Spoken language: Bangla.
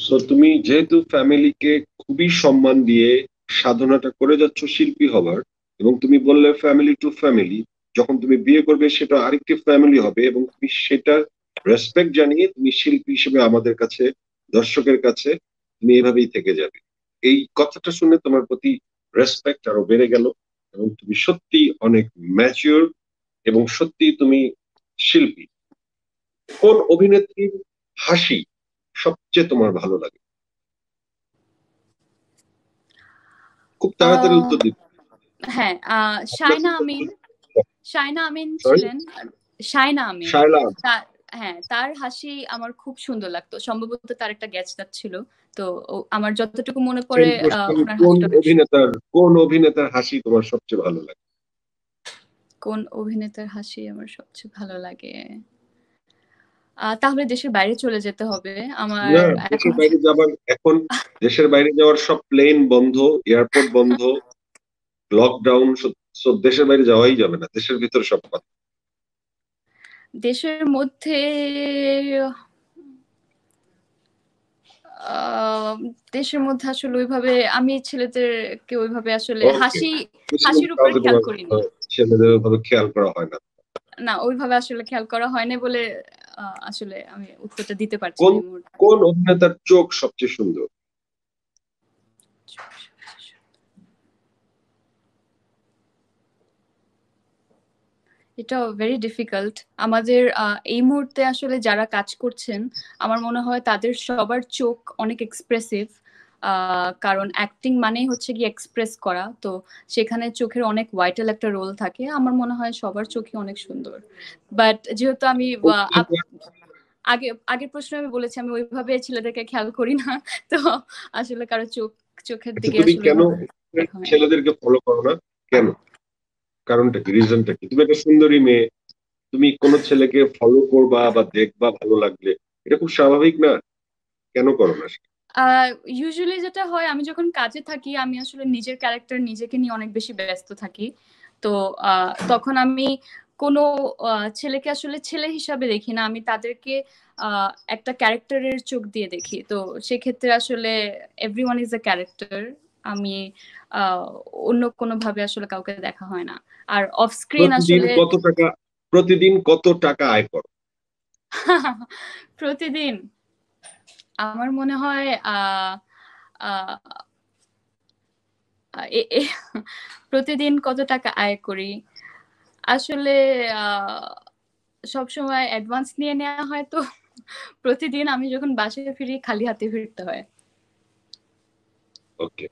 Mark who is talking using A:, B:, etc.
A: সো তুমি যেহেতু ফ্যামিলিকে খুবই সম্মান দিয়ে সাধনাটা করে যাচ্ছ শিল্পী হবার, এবং তুমি বললে ফ্যামিলি টু ফ্যামিলি, যখন তুমি বিয়ে করবে সেটা আরেকটি ফ্যামিলি হবে, এবং তুমি সেটা রেসপেক্ট জানিয়ে তুমি শিল্পী হিসেবে আমাদের কাছে, দর্শকের কাছে তুমি এভাবেই থেকে যাবে। এই কথাটা শুনে তোমার প্রতি রেসপেক্ট আরো বেড়ে গেল, এবং তুমি সত্যি অনেক ম্যাচিওর, এবং সত্যি তুমি শিল্পী। কোন অভিনেত্রীর হাসি সবচেয়ে তোমার ভালো লাগে? খুব তাড়াতাড়ি
B: আহ
A: উত্তর দিতে।
B: হ্যাঁ,
A: আপনার
B: শায়না
A: চিন্তা
B: আমিন।
A: করুন।
B: শায়না আমিন
A: সরি।
B: ছিলেন। শায়না আমিন।
A: শায়লা।
B: তার, হ্যাঁ, তার হাসি আমার খুব সুন্দর লাগতো। সম্ভবত তার একটা গ্যাচ দাঁত ছিল। তো আমার যতটুকু মনে পড়ে
A: সেম কোশ্চেন,
B: ওনার হাসিটা অনেক
A: কোন অভিনেতার হাসি তোমার সবচেয়ে ভালো লাগে?
B: কোন অভিনেতার হাসি আমার সবচেয়ে ভালো লাগে? তাহলে দেশের বাইরে চলে যেতে হবে। আমার
A: না,
B: এখন
A: দেশের বাইরে যাবার এখন, দেশের বাইরে যাওয়ার সব প্লেন বন্ধ, এয়ারপোর্ট বন্ধ, লকডাউন। সো দেশের বাইরে যাওয়াই যাবে না, দেশের ভিতর সব কথা।
B: দেশের মধ্যে আহ, দেশের মধ্যে আসলে ওইভাবে আমি ছেলেদেরকে ওইভাবে আসলে
A: ওকে।
B: হাসির উপরে
A: কাউকে
B: খেয়াল
A: তোমার
B: করিনি।
A: ছেলেদের ভাবে খেয়াল করা হয় না?
B: না, ওইভাবে আসলে খেয়াল করা হয় না বলে আসলে আমি উত্তরটা দিতে পারছি না
A: কোন
B: এই মুহূর্তে।
A: কোন অভিনেতার চোখ সবচেয়ে সুন্দর?
B: এটা ভেরি ডিফিকাল্ট। আমাদের এই মুহূর্তে আসলে যারা কাজ করছেন, আমার মনে হয় তাদের সবার চোখ অনেক এক্সপ্রেসিভ। কারণ অ্যাক্টিং মানেই হচ্ছে কি এক্সপ্রেস করা, তো সেখানে চোখের অনেক ভাইটাল একটা রোল থাকে। আমার মনে হয় সবার চোখই অনেক সুন্দর। বাট যেহেতু আমি আগে আগের প্রশ্নে আমি বলেছি আমি ওইভাবে ছেলেদেরকে খেয়াল করি না। তো আসলে কারো চোখের
A: আচ্ছা,
B: দিকে
A: তুমি
B: আসলে
A: কেন
B: ওইভাবে দেখা হয় না।
A: ছেলেদেরকে ফলো করো না? কেন? কারণটা কি, রিজনটা কি? তুমি একটা সুন্দরী মেয়ে, তুমি কোন ছেলেকে ফলো করবা বা দেখবা ভালো লাগলে, এটা খুব স্বাভাবিক না? কেন করো না সেটা?
B: ইউজুয়ালি যেটা হয়, আমি যখন কাজে থাকি আমি আসলে নিজের ক্যারেক্টার নিজেকে নিয়ে অনেক বেশি ব্যস্ত থাকি। তো তখন আমি কোনো ছেলেকে আসলে ছেলে হিসাবে দেখি না, আমি তাদেরকে একটা ক্যারেক্টারের চোখ দিয়ে দেখি। তো সেক্ষেত্রে আসলে এভরিওয়ান ইজ এ ক্যারেক্টার। আমি আহ, অন্য কোনো ভাবে আসলে কাউকে দেখা হয় না। আর অফ স্ক্রিন
A: প্রতিদিন
B: আসলে
A: কত টাকা, প্রতিদিন কত টাকা আয় করো?
B: প্রতিদিন আমার মনে হয় আহ আহ এ- এ- প্রতিদিন কত টাকা আয় করি আসলে আহ সব সময় অ্যাডভান্স নিয়ে নেওয়া হয়, তো প্রতিদিন আমি যখন বাসায় ফিরি খালি হাতে ফিরতে হয়।
A: ওকে।